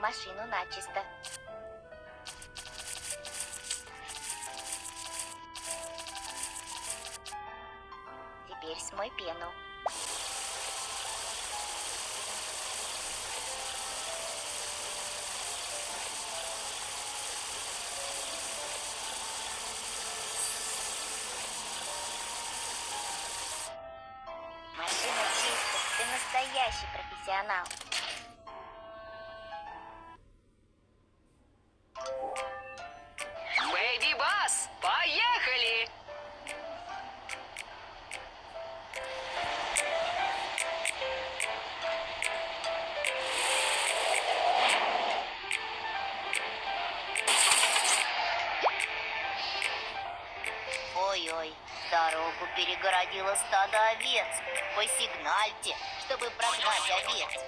машину начисто. Теперь смой пену. Машина чистая, ты настоящий профессионал. Бэйби Бас, поехали! Ой-ой, дорогу перегородило стадо овец. Посигнальте, чтобы прогнать овец.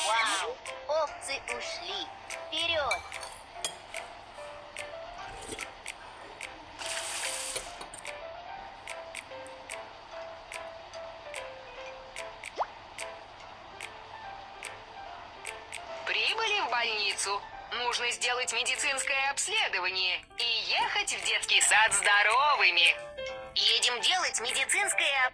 Вау, овцы ушли. Вперед! Прибыли в больницу. Нужно сделать медицинское обследование и ехать в детский сад здоровыми. Едем делать медицинское...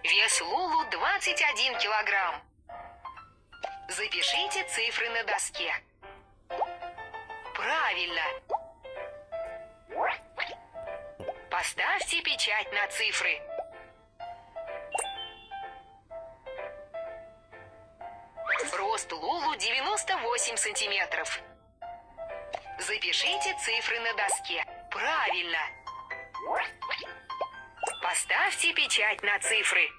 Вес Лулу 21 килограмм. Запишите цифры на доске. Правильно. Поставьте печать на цифры. Рост Лулу 98 сантиметров. Запишите цифры на доске. Правильно. Поставьте печать на цифры.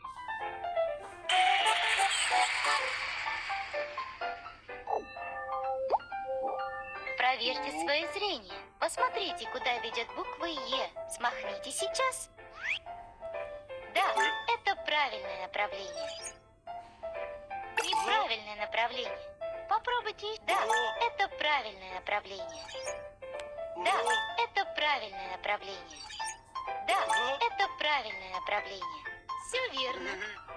Проверьте свое зрение. Посмотрите, куда ведет буква Е. Смахните сейчас. Да, это правильное направление. Неправильное направление. Попробуйте. Да, это правильное направление. Да, это правильное направление. Да, это правильное направление. Все верно.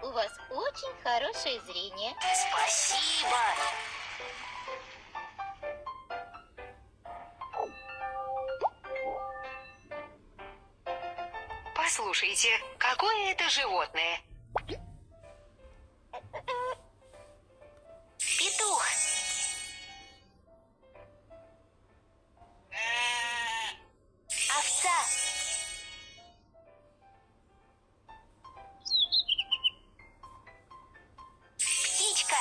У вас очень хорошее зрение. Спасибо. Послушайте, какое это животное? Петух. Овца. Птичка.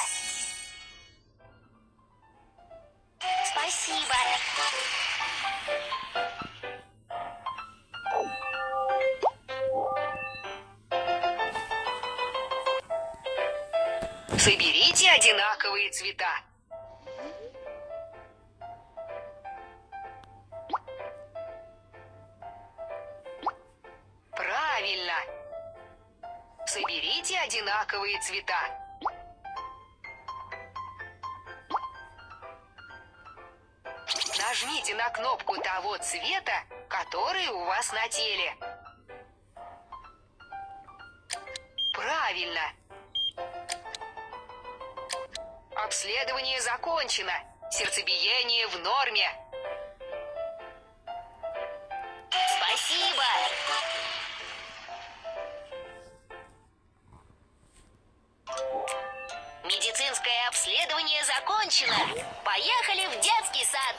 Спасибо. Соберите одинаковые цвета. Правильно. Соберите одинаковые цвета. Нажмите на кнопку того цвета, который у вас на теле. Правильно. Обследование закончено. Сердцебиение в норме. Спасибо. Медицинское обследование закончено. Поехали в детский сад.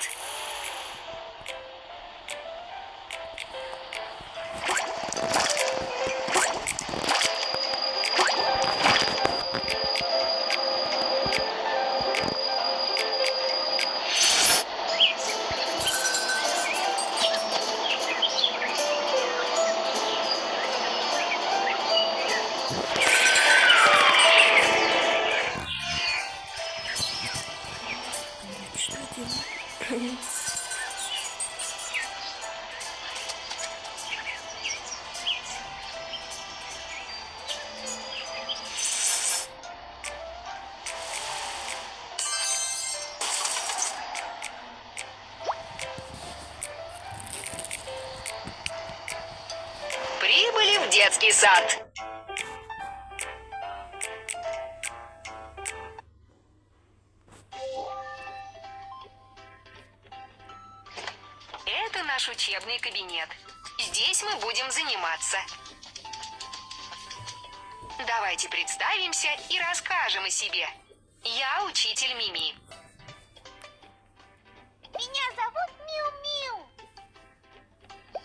детский сад. Это наш учебный кабинет. Здесь мы будем заниматься. Давайте представимся и расскажем о себе. Я учитель Мими. Меня зовут Миу-Миу.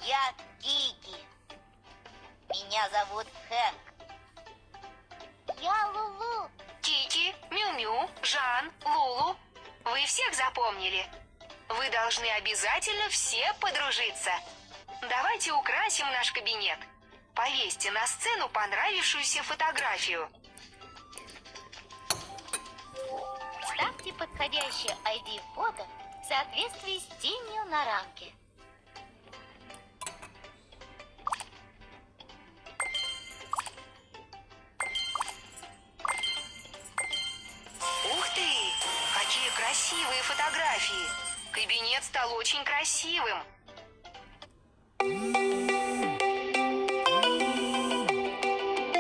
Я Кики. Меня зовут Хэнк. Я Лулу. Кики, Мю-Мю, Жан, Лулу. Вы всех запомнили? Вы должны обязательно все подружиться. Давайте украсим наш кабинет. Повесьте на сцену понравившуюся фотографию. Ставьте подходящее ID фото в соответствии с тенью на рамке. Ух ты! Какие красивые фотографии! Кабинет стал очень красивым.